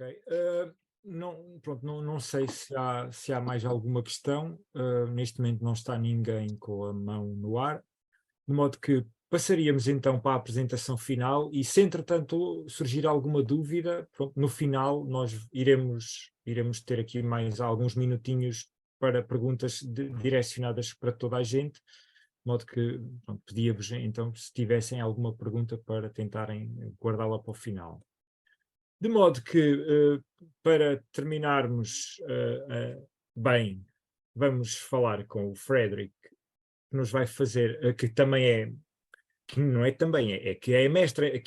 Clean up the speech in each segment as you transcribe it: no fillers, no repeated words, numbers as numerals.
Ok. Não, pronto, não sei se há mais alguma questão. Neste momento não está ninguém com a mão no ar, de modo que passaríamos então para a apresentação final e se entretanto surgir alguma dúvida, pronto, no final nós iremos ter aqui mais alguns minutinhos para perguntas direcionadas para toda a gente, de modo que pronto, pedia-vos então se tivessem alguma pergunta para tentarem guardá-la para o final. De modo que, para terminarmos bem, vamos falar com o Frederick, que nos vai fazer, que também que não é também, que é mestre,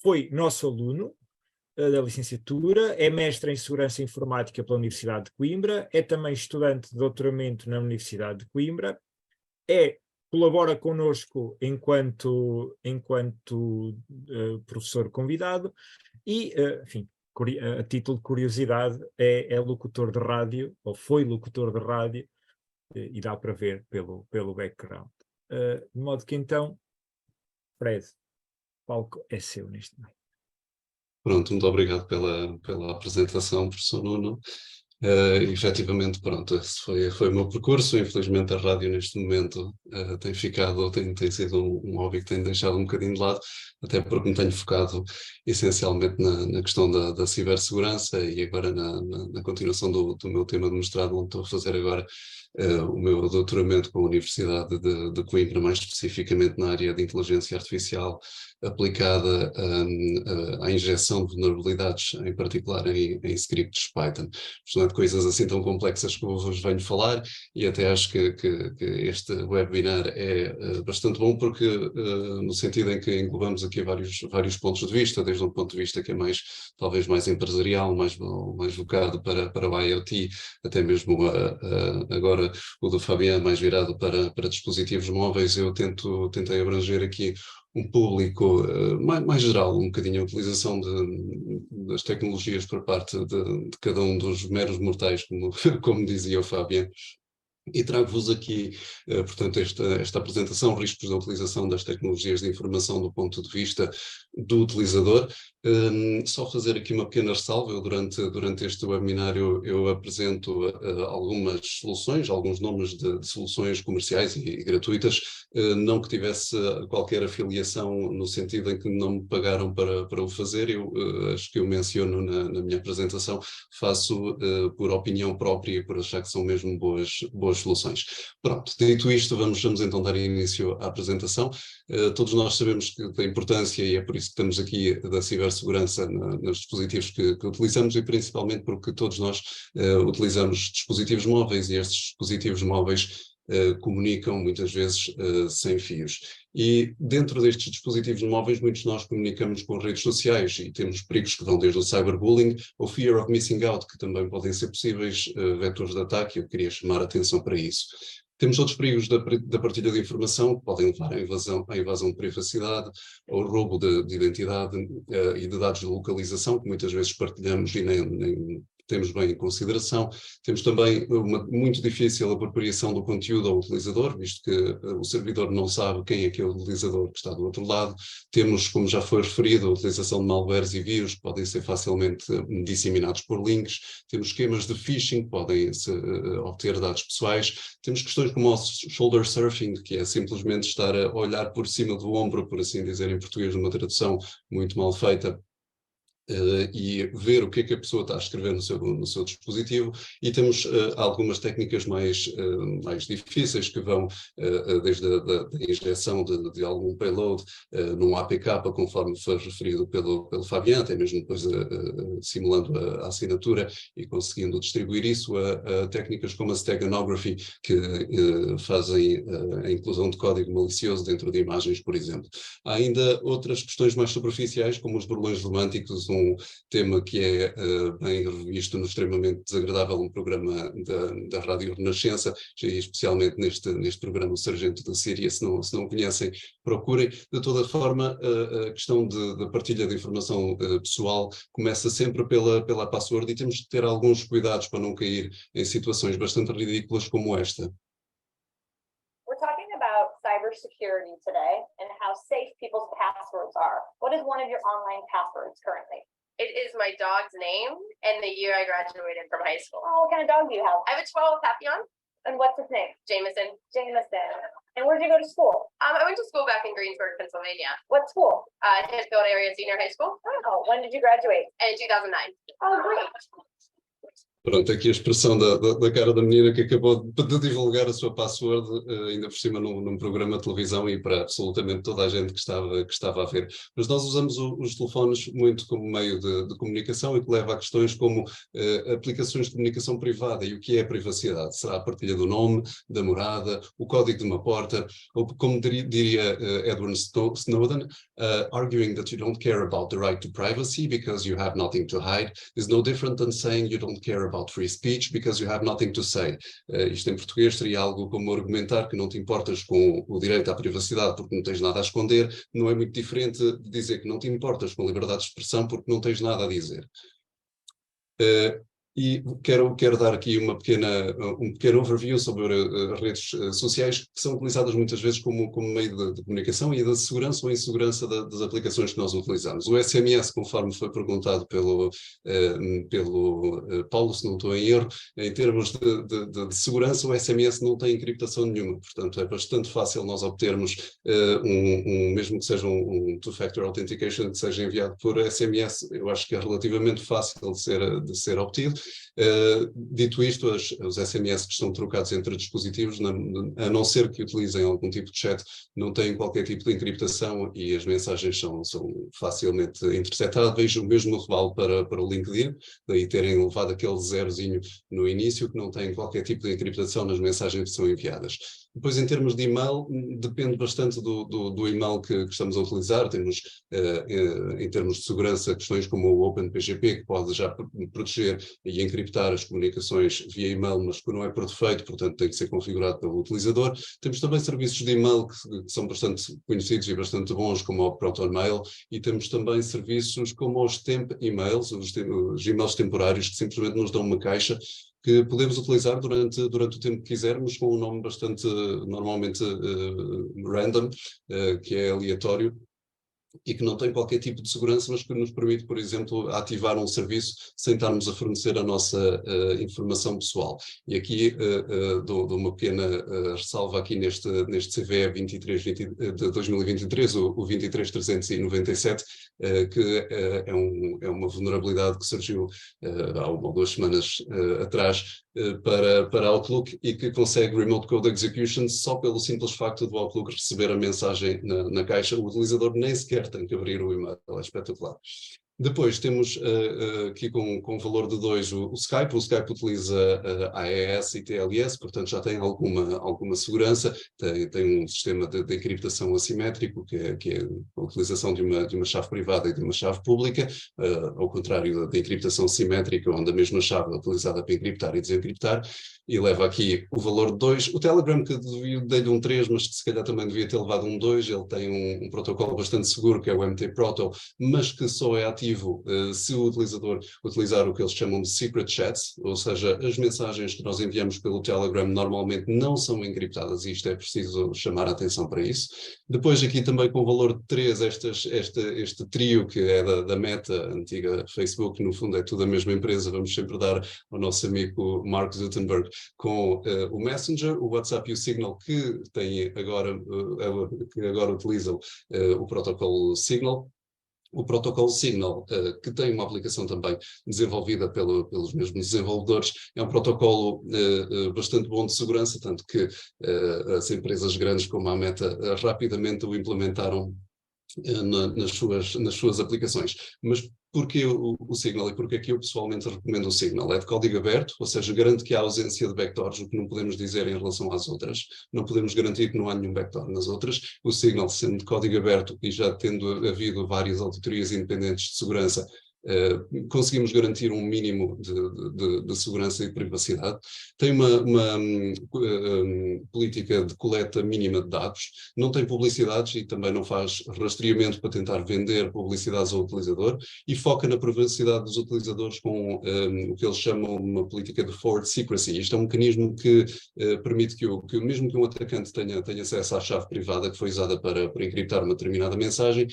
foi nosso aluno da licenciatura, é mestre em Segurança Informática pela Universidade de Coimbra, é também estudante de doutoramento na Universidade de Coimbra, colabora connosco enquanto professor convidado e, enfim, a título de curiosidade, é locutor de rádio, ou foi locutor de rádio, e dá para ver pelo background. De modo que então, Fred, o palco é seu neste momento. Pronto, muito obrigado pela apresentação, professor Nuno. Efetivamente, pronto, esse foi o meu percurso. Infelizmente, a rádio neste momento tem sido um hobby que tenho deixado um bocadinho de lado, até porque me tenho focado essencialmente na questão da cibersegurança e agora na continuação do meu tema de mestrado, onde estou a fazer agora o meu doutoramento com a Universidade de Coimbra, mais especificamente na área de inteligência artificial aplicada à injeção de vulnerabilidades, em particular em scripts Python. Portanto, coisas assim tão complexas que eu vos venho falar, e até acho que este webinar é bastante bom porque, no sentido em que englobamos aqui vários pontos de vista, desde um ponto de vista que é talvez mais empresarial, mais vocado para o IoT, até mesmo agora o do Fabian mais virado para dispositivos móveis. Eu tentei abranger aqui um público mais geral, um bocadinho a utilização das tecnologias por parte de cada um dos meros mortais, como dizia o Fabian. E trago-vos aqui, portanto, esta apresentação, riscos da utilização das tecnologias de informação do ponto de vista do utilizador. Só fazer aqui uma pequena ressalva: eu durante este webinário eu apresento algumas soluções, alguns nomes de soluções comerciais e gratuitas, não que tivesse qualquer afiliação, no sentido em que não me pagaram para o fazer. Eu acho que eu menciono na minha apresentação, faço por opinião própria e por achar que são mesmo boas soluções. Pronto, dito isto, vamos então dar início à apresentação. Todos nós sabemos da importância, e é por isso que estamos aqui, da cibersegurança nos dispositivos que utilizamos, e principalmente porque todos nós utilizamos dispositivos móveis, e estes dispositivos móveis comunicam muitas vezes sem fios. E dentro destes dispositivos móveis, muitos de nós comunicamos com redes sociais e temos perigos que vão desde o cyberbullying ou fear of missing out, que também podem ser possíveis vetores de ataque. Eu queria chamar a atenção para isso. Temos outros perigos da partilha de informação, que podem levar à invasão de privacidade, ao roubo de identidade e de dados de localização, que muitas vezes partilhamos e nem temos bem em consideração. Temos também uma muito difícil apropriação do conteúdo ao utilizador, visto que o servidor não sabe quem é que é o utilizador que está do outro lado. Temos, como já foi referido, a utilização de malwares e vírus que podem ser facilmente disseminados por links. Temos esquemas de phishing que podem obter dados pessoais. Temos questões como o shoulder surfing, que é simplesmente estar a olhar por cima do ombro, por assim dizer em português, numa tradução muito mal feita, e ver o que é que a pessoa está a escrever no seu dispositivo. E temos algumas técnicas mais difíceis, que vão desde a injeção de algum payload num APK, conforme foi referido pelo Fabian, até mesmo depois simulando a assinatura e conseguindo distribuir isso, a técnicas como a steganography, que fazem a inclusão de código malicioso dentro de imagens, por exemplo. Há ainda outras questões mais superficiais, como os burlões românticos, um tema que é bem revisto no Extremamente Desagradável, um programa da Rádio Renascença, especialmente neste programa, o Sargento da Síria. Se não conhecem, procurem. De toda forma, a questão da partilha de informação pessoal começa sempre pela password, e temos de ter alguns cuidados para não cair em situações bastante ridículas como esta. We're talking about cybersecurity today and how safe people's passwords are. What is one of your online passwords currently? It is my dog's name and the year I graduated from high school. Oh, what kind of dog do you have? I have a 12 Papillon, And what's his name? Jameson. Jameson. And where did you go to school? I went to school back in Greensburg, Pennsylvania. What school? Hillsfield Area Senior High School Oh, when did you graduate? in 2009. Oh, great. Pronto, aqui a expressão da cara da menina que acabou de divulgar a sua password, ainda por cima num programa de televisão e para absolutamente toda a gente que estava a ver. Mas nós usamos os telefones muito como meio de comunicação e que leva a questões como aplicações de comunicação privada. E o que é a privacidade? Será a partilha do nome, da morada, o código de uma porta, ou como diria Edward Snowden, arguing that you don't care about the right to privacy because you have nothing to hide is no different than saying you don't care about free speech because you have nothing to say. Isto em português seria algo como argumentar que não te importas com o direito à privacidade porque não tens nada a esconder, não é muito diferente de dizer que não te importas com a liberdade de expressão porque não tens nada a dizer. E quero dar aqui um pequeno overview sobre as redes sociais que são utilizadas muitas vezes como meio de comunicação e da segurança ou insegurança das aplicações que nós utilizamos. O SMS, conforme foi perguntado pelo Paulo, se não estou em erro, em termos de segurança, o SMS não tem encriptação nenhuma, portanto é bastante fácil nós obtermos mesmo que seja um two-factor authentication que seja enviado por SMS, eu acho que é relativamente fácil de ser obtido. Dito isto, os SMS que estão trocados entre dispositivos, a não ser que utilizem algum tipo de chat, não têm qualquer tipo de encriptação e as mensagens são facilmente interceptáveis. O mesmo vale para o LinkedIn, daí terem levado aquele zerozinho no início, que não tem qualquer tipo de encriptação nas mensagens que são enviadas. Depois, em termos de e-mail, depende bastante do e-mail que estamos a utilizar. Temos, em termos de segurança, questões como o OpenPGP, que pode já proteger e encriptar as comunicações via e-mail, mas que não é por defeito, portanto tem que ser configurado pelo utilizador. Temos também serviços de e-mail que são bastante conhecidos e bastante bons, como o ProtonMail, e temos também serviços como os temp emails, os e-mails temporários, que simplesmente nos dão uma caixa que podemos utilizar durante o tempo que quisermos, com um nome bastante, normalmente, random, que é aleatório, e que não tem qualquer tipo de segurança, mas que nos permite, por exemplo, ativar um serviço sem estarmos a fornecer a nossa informação pessoal. E aqui dou uma pequena ressalva aqui neste CVE 23 de 2023, o 23397, que é uma vulnerabilidade que surgiu há 1 ou 2 semanas atrás, para Outlook e que consegue Remote Code Execution só pelo simples facto do Outlook receber a mensagem na caixa. O utilizador nem sequer tem que abrir o e-mail, é espetacular. Depois temos aqui com valor de 2 o Skype. O Skype utiliza AES e TLS, portanto já tem alguma segurança, tem um sistema de encriptação assimétrico, que é a utilização de uma chave privada e de uma chave pública, ao contrário da encriptação simétrica, onde a mesma chave é utilizada para encriptar e desencriptar, e leva aqui o valor de 2. O Telegram, que dei-lhe um 3, mas que se calhar também devia ter levado um 2, ele tem um protocolo bastante seguro, que é o MT-Proto, mas que só é ativo se o utilizador utilizar o que eles chamam de secret chats, ou seja, as mensagens que nós enviamos pelo Telegram normalmente não são encriptadas, e isto é preciso chamar a atenção para isso. Depois aqui também com o valor de 3, este trio que é da Meta, antiga Facebook, no fundo é tudo a mesma empresa, vamos sempre dar ao nosso amigo Mark Zuckerberg, com o Messenger, o WhatsApp e o Signal, que agora utilizam o protocolo Signal. O protocolo Signal, que tem uma aplicação também desenvolvida pelos mesmos desenvolvedores, é um protocolo bastante bom de segurança, tanto que as empresas grandes como a Meta rapidamente o implementaram nas suas aplicações. Mas porquê o Signal e porquê que eu pessoalmente recomendo o Signal? É de código aberto, ou seja, garante que há ausência de backdoors, o que não podemos dizer em relação às outras. Não podemos garantir que não há nenhum backdoor nas outras. O Signal, sendo de código aberto e já tendo havido várias auditorias independentes de segurança, conseguimos garantir um mínimo de segurança e de privacidade. Tem uma política de coleta mínima de dados, não tem publicidades e também não faz rastreamento para tentar vender publicidades ao utilizador, e foca na privacidade dos utilizadores com o que eles chamam de uma política de forward secrecy. Isto é um mecanismo que permite que mesmo que um atacante tenha acesso à chave privada que foi usada para encriptar uma determinada mensagem,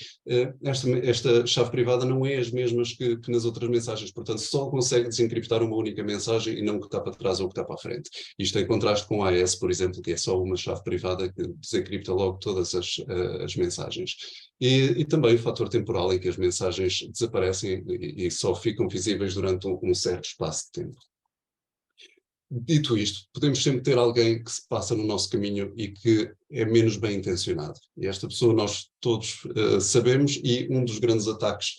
esta chave privada não é as mesmas que nas outras mensagens. Portanto, só consegue desencriptar uma única mensagem e não o que está para trás ou o que está para a frente. Isto em contraste com a AES, por exemplo, que é só uma chave privada que desencripta logo todas as mensagens. E também o fator temporal, em que as mensagens desaparecem e só ficam visíveis durante um certo espaço de tempo. Dito isto, podemos sempre ter alguém que se passa no nosso caminho e que é menos bem intencionado. E esta pessoa nós todos sabemos, e um dos grandes ataques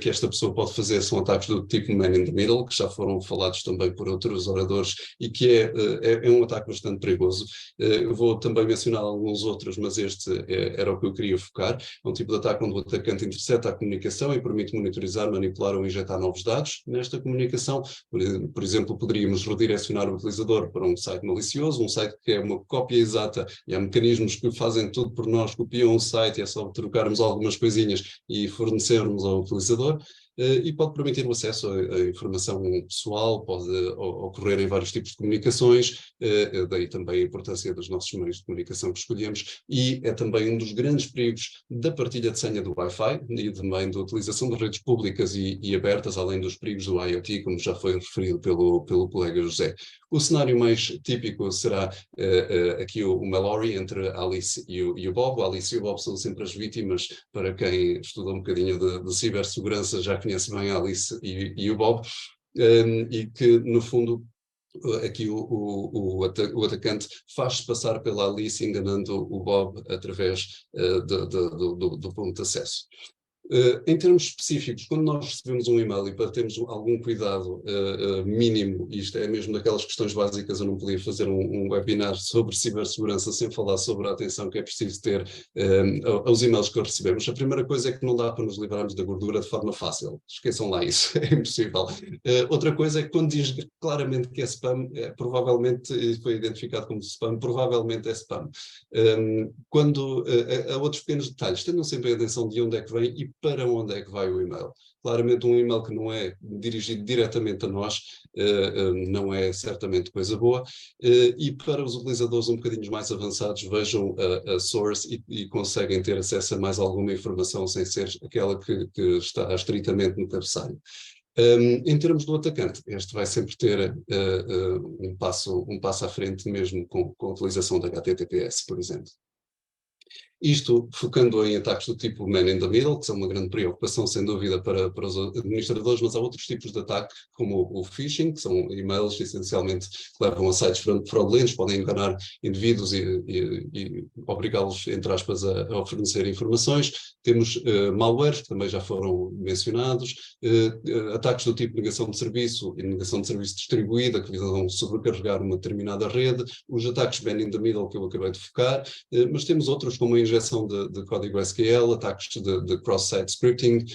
que esta pessoa pode fazer são ataques do tipo man in the middle, que já foram falados também por outros oradores, e que é um ataque bastante perigoso. Eu vou também mencionar alguns outros, mas este era o que eu queria focar. É um tipo de ataque onde o atacante intercepta a comunicação e permite monitorizar, manipular ou injetar novos dados nesta comunicação. Por exemplo, poderíamos redirecionar o utilizador para um site malicioso, um site que é uma cópia exata, e há mecanismos que fazem tudo por nós, copiam um site e é só trocarmos algumas coisinhas e fornecermos ao utilizador. E pode permitir o acesso a informação pessoal, pode ocorrer em vários tipos de comunicações, daí também a importância dos nossos meios de comunicação que escolhemos, e é também um dos grandes perigos da partilha de senha do Wi-Fi e também da utilização de redes públicas e abertas, além dos perigos do IoT, como já foi referido pelo colega José. O cenário mais típico será aqui o Mallory entre a Alice e o Bob. A Alice e o Bob são sempre as vítimas. Para quem estuda um bocadinho de cibersegurança já conhece bem a Alice e o Bob, e que no fundo aqui o atacante faz-se passar pela Alice enganando o Bob através do ponto de acesso. Em termos específicos, quando nós recebemos um e-mail e para termos algum cuidado mínimo, isto é mesmo daquelas questões básicas, eu não podia fazer um webinar sobre cibersegurança sem falar sobre a atenção que é preciso ter aos e-mails que recebemos. A primeira coisa é que não dá para nos livrarmos da gordura de forma fácil. Esqueçam lá isso, é impossível. Outra coisa é que quando diz claramente que é spam, provavelmente foi identificado como spam, provavelmente é spam. Quando há outros pequenos detalhes, tenham sempre a atenção de onde é que vem e para onde é que vai o e-mail. Claramente um e-mail que não é dirigido diretamente a nós não é certamente coisa boa, e para os utilizadores um bocadinho mais avançados vejam a source e conseguem ter acesso a mais alguma informação sem ser aquela que está estritamente no cabeçalho. Em termos do atacante, este vai sempre ter um passo à frente mesmo com a utilização da HTTPS, por exemplo. Isto focando em ataques do tipo man in the middle, que são uma grande preocupação, sem dúvida, para os administradores, mas há outros tipos de ataque, como o phishing, que são e-mails essencialmente que levam a sites fraudulentos, podem enganar indivíduos e obrigá-los, entre aspas, a fornecer informações. Temos malwares, que também já foram mencionados, ataques do tipo negação de serviço e negação de serviço distribuída, que visam sobrecarregar uma determinada rede, os ataques man in the middle, que eu acabei de focar, mas temos outros como a injeção de código SQL, ataques de cross-site scripting,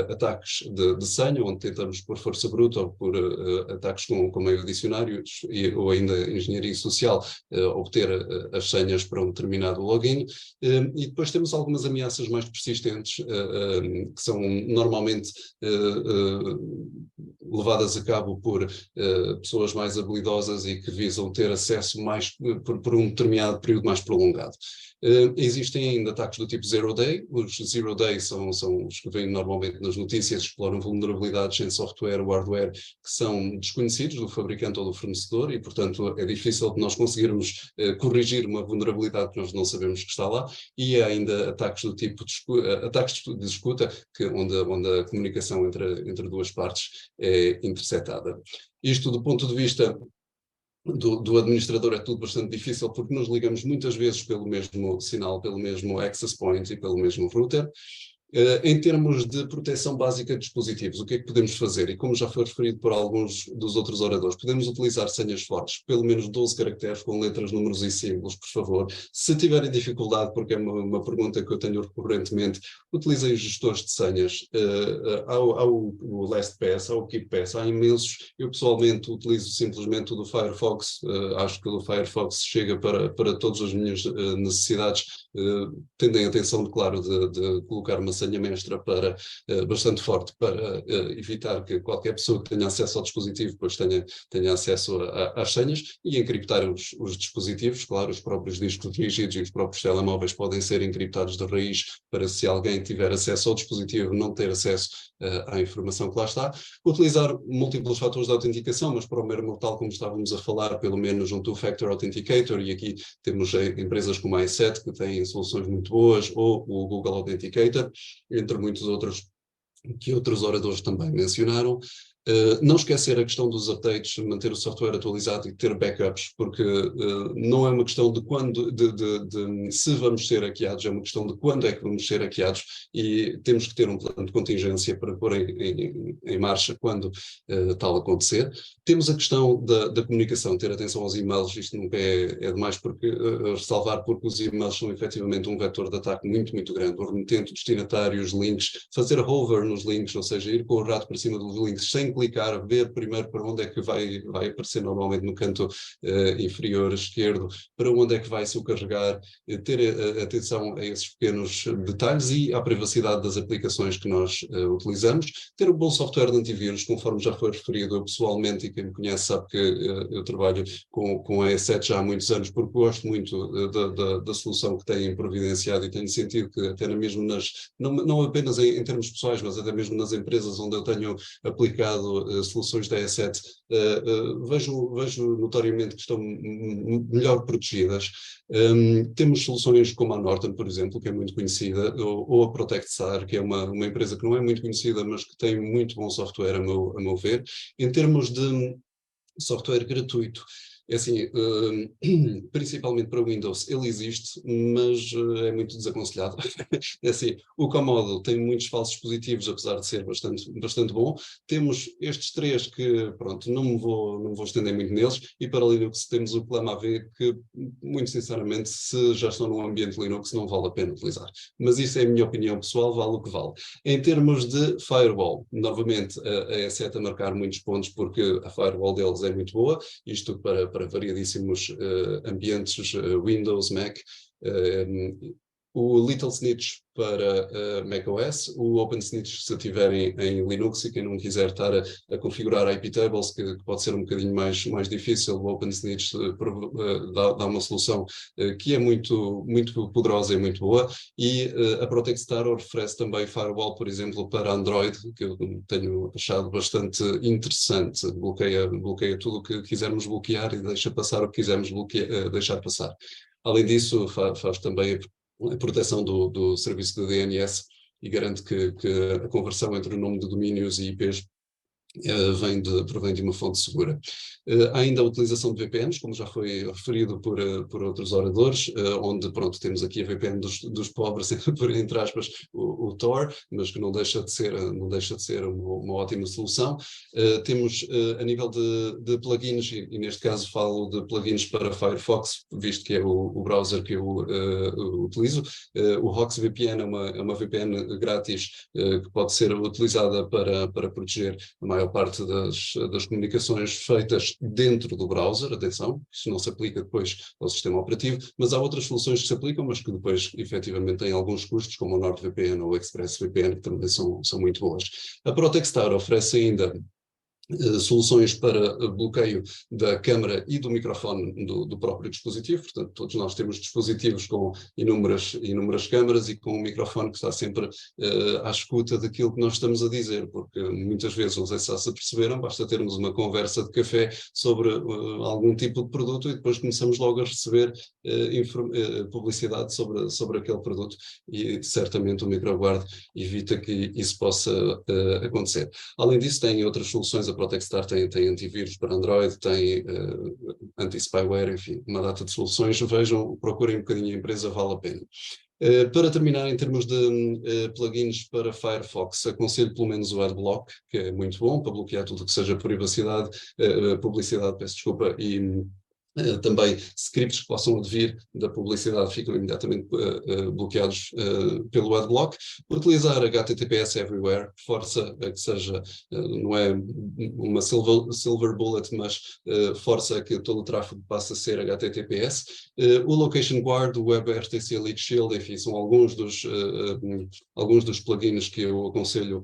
ataques de senha, onde tentamos por força bruta ou por ataques com meio dicionário ou ainda engenharia social, obter as senhas para um determinado login. E depois temos algumas ameaças mais persistentes, que são normalmente levadas a cabo por pessoas mais habilidosas e que visam ter acesso mais por um determinado período mais prolongado. Existem ainda ataques do tipo Zero Day. Os Zero Day são os que vêm normalmente nas notícias, exploram vulnerabilidades em software ou hardware que são desconhecidos do fabricante ou do fornecedor e, portanto, é difícil de nós conseguirmos corrigir uma vulnerabilidade que nós não sabemos que está lá. E há ainda ataques do tipo ataques de escuta, onde a comunicação entre duas partes é interceptada. Isto do ponto de vista do administrador é tudo bastante difícil porque nos ligamos muitas vezes pelo mesmo sinal, pelo mesmo access point e pelo mesmo router. Em termos de proteção básica de dispositivos, o que é que podemos fazer? E como já foi referido por alguns dos outros oradores, podemos utilizar senhas fortes, pelo menos 12 caracteres com letras, números e símbolos, por favor. Se tiverem dificuldade, porque é uma pergunta que eu tenho recorrentemente, utilizem os gestores de senhas. Há o LastPass, há o KeepPass, há imensos. Eu pessoalmente utilizo simplesmente o do Firefox. Acho que o do Firefox chega para todas as minhas necessidades. Tendem a atenção, claro, de colocar uma senha mestra para, bastante forte para evitar que qualquer pessoa que tenha acesso ao dispositivo depois tenha acesso às senhas, e encriptar os dispositivos. Claro, os próprios discos rígidos e os próprios telemóveis podem ser encriptados de raiz para, se alguém tiver acesso ao dispositivo, não ter acesso à informação que lá está. Utilizar múltiplos fatores de autenticação, mas para o mero mortal, como estávamos a falar, pelo menos um two-factor authenticator, e aqui temos empresas como a i7 que têm soluções muito boas, ou o Google Authenticator, entre muitos outros que outros oradores também mencionaram. Não esquecer a questão dos updates, manter o software atualizado e ter backups, porque não é uma questão de quando, de se vamos ser hackeados, é uma questão de quando é que vamos ser hackeados, e temos que ter um plano de contingência para pôr em marcha quando tal acontecer. Temos a questão da comunicação, ter atenção aos e-mails. Isto nunca é demais ressalvar, porque os e-mails são efetivamente um vetor de ataque muito, muito grande. O remetente, destinatários, links, fazer hover nos links, ou seja, ir com o rato para cima dos links sem clicar, ver primeiro para onde é que vai aparecer normalmente no canto inferior esquerdo, para onde é que vai se carregar, ter atenção a esses pequenos detalhes e à privacidade das aplicações que nós utilizamos, ter um bom software de antivírus, conforme já foi referido. Eu pessoalmente, e quem me conhece sabe que eu trabalho com a E7 já há muitos anos, porque gosto muito da solução que têm providenciado, e tenho sentido que até mesmo não apenas em termos pessoais, mas até mesmo nas empresas onde eu tenho aplicado soluções da E7, vejo notoriamente que estão melhor protegidas. Temos soluções como a Norton, por exemplo, que é muito conhecida, ou a ProtectStar, que é uma empresa que não é muito conhecida, mas que tem muito bom software, a meu ver. Em termos de software gratuito, é assim, principalmente para Windows, ele existe, mas é muito desaconselhado. É assim, o Comodo tem muitos falsos positivos, apesar de ser bastante bom. Temos estes três que, pronto, não vou estender muito neles, e para Linux temos o ClamAV, que, muito sinceramente, se já estão num ambiente Linux, não vale a pena utilizar. Mas isso é a minha opinião pessoal, vale o que vale. Em termos de firewall, novamente, a E7 a marcar muitos pontos, porque a firewall deles é muito boa, isto para variadíssimos ambientes Windows, Mac, o Little Snitch para macOS, o OpenSnitch se tiverem em Linux, e quem não quiser estar a configurar IP tables, que pode ser um bocadinho mais difícil, o OpenSnitch dá uma solução que é muito, muito poderosa e muito boa, e a ProtectStar oferece também firewall, por exemplo, para Android, que eu tenho achado bastante interessante. Bloqueia tudo o que quisermos bloquear e deixa passar o que quisermos deixar passar. Além disso, faz também a proteção do serviço de DNS, e garante que a conversão entre o nome de domínios e IPs provém de uma fonte segura. Há ainda a utilização de VPNs, como já foi referido por outros oradores, onde, pronto, temos aqui a VPN dos pobres, entre aspas, o Tor, mas que não deixa de ser uma ótima solução. Temos, a nível de plugins, e neste caso falo de plugins para Firefox, visto que é o browser que eu utilizo. O RoxVPN é uma VPN grátis que pode ser utilizada para proteger a maior parte das comunicações feitas dentro do browser. Atenção, isso não se aplica depois ao sistema operativo, mas há outras soluções que se aplicam, mas que depois efetivamente têm alguns custos, como o NordVPN ou o ExpressVPN, que também são muito boas. A ProtectStar oferece ainda soluções para bloqueio da câmara e do microfone do próprio dispositivo. Portanto, todos nós temos dispositivos com inúmeras câmaras e com um microfone que está sempre à escuta daquilo que nós estamos a dizer, porque muitas vezes, não sei se se perceberam, basta termos uma conversa de café sobre algum tipo de produto, e depois começamos logo a receber publicidade sobre aquele produto, e certamente o microguard evita que isso possa acontecer. Além disso, tem outras soluções. A ProtectStar tem antivírus para Android, tem anti-spyware, enfim, uma data de soluções. Vejam, procurem um bocadinho a empresa, vale a pena. Para terminar, em termos de plugins para Firefox, aconselho pelo menos o AdBlock, que é muito bom para bloquear tudo o que seja publicidade, peço desculpa, Também scripts que possam advir da publicidade ficam imediatamente bloqueados pelo adblock. Utilizar HTTPS Everywhere força a que seja, não é uma silver bullet, mas força a que todo o tráfego passe a ser HTTPS. O Location Guard, o WebRTC Elite Shield, enfim, são alguns dos plugins que eu aconselho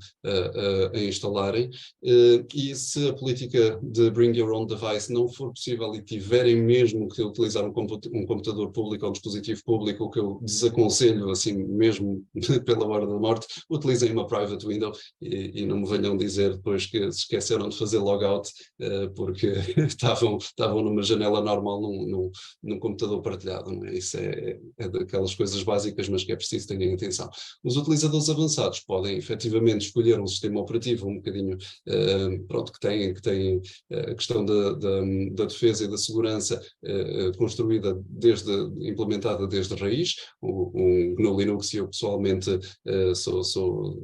a instalarem. E se a política de Bring Your Own Device não for possível e tiverem mesmo que utilizar um computador público ou um dispositivo público, o que eu desaconselho, assim mesmo pela hora da morte, utilizem uma private window e não me venham dizer depois que se esqueceram de fazer logout porque estavam numa janela normal num computador partilhado. Não é? Isso é daquelas coisas básicas, mas que é preciso terem atenção. Os utilizadores avançados podem efetivamente escolher um sistema operativo um bocadinho pronto, que tem a questão da defesa e da segurança implementada desde a raiz. O GNU Linux, e eu pessoalmente sou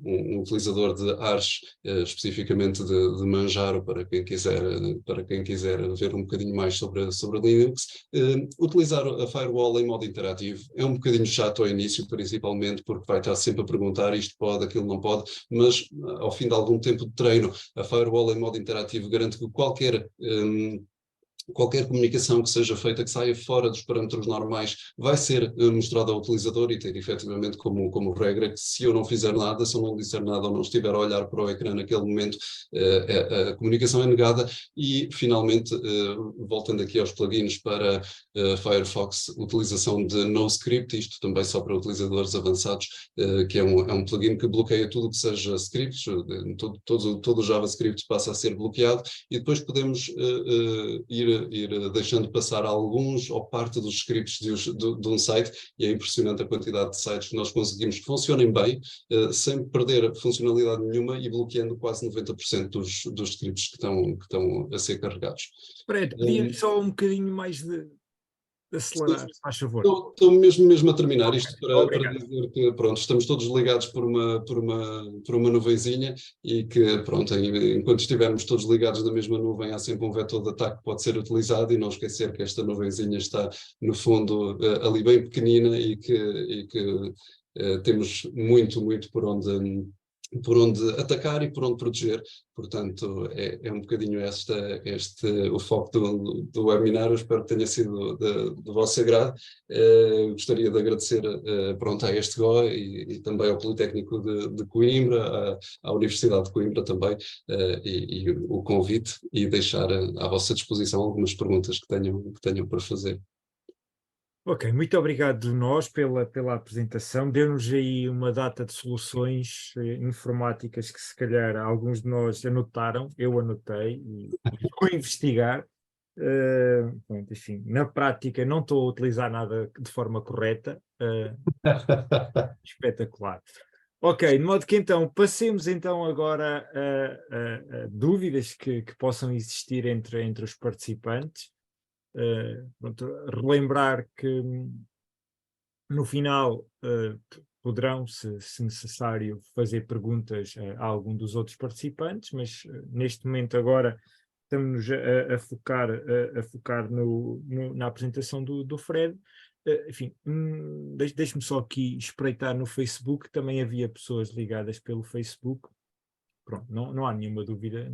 um utilizador de Arch, especificamente de Manjaro, para quem quiser ver um bocadinho mais sobre Linux. Utilizar a firewall em modo interativo é um bocadinho chato ao início, principalmente porque vai estar sempre a perguntar isto pode, aquilo não pode, mas ao fim de algum tempo de treino, a firewall em modo interativo garante que qualquer comunicação que seja feita, que saia fora dos parâmetros normais, vai ser mostrada ao utilizador e ter efetivamente como regra que se eu não fizer nada, se eu não disser nada ou não estiver a olhar para o ecrã naquele momento, a comunicação é negada. E finalmente, voltando aqui aos plugins para Firefox, utilização de NoScript, isto também só para utilizadores avançados, que é um plugin que bloqueia tudo que seja scripts, todo o JavaScript passa a ser bloqueado e depois podemos ir deixando passar alguns ou parte dos scripts de um site, e é impressionante a quantidade de sites que nós conseguimos que funcionem bem, sem perder funcionalidade nenhuma e bloqueando quase 90% dos scripts que estão a ser carregados. Fred, pedia só um bocadinho mais de acelerar, faz favor. Estou mesmo a terminar isto para Obrigado. dizer que pronto, estamos todos ligados por uma nuvenzinha e que pronto, enquanto estivermos todos ligados na mesma nuvem há sempre um vetor de ataque que pode ser utilizado, e não esquecer que esta nuvenzinha está no fundo ali bem pequenina e que temos muito por onde atacar e por onde proteger. Portanto, é um bocadinho o foco do webinar. Eu espero que tenha sido do vosso agrado. Gostaria de agradecer pronto, a este GO e também ao Politécnico de Coimbra, à Universidade de Coimbra também, e o convite, e deixar à vossa disposição algumas perguntas que tenham para fazer. Ok, muito obrigado nós pela apresentação. Deu-nos aí uma data de soluções informáticas que se calhar alguns de nós anotaram, eu anotei e vou investigar. Pronto, enfim, na prática não estou a utilizar nada de forma correta. Espetacular. Ok, de modo que então passemos então agora a dúvidas que possam existir entre os participantes. Pronto, relembrar que no final poderão, se necessário, fazer perguntas a algum dos outros participantes, mas neste momento agora estamos a focar na apresentação do Fred. Enfim, deixe-me só aqui espreitar no Facebook, também havia pessoas ligadas pelo Facebook. Pronto, não há nenhuma dúvida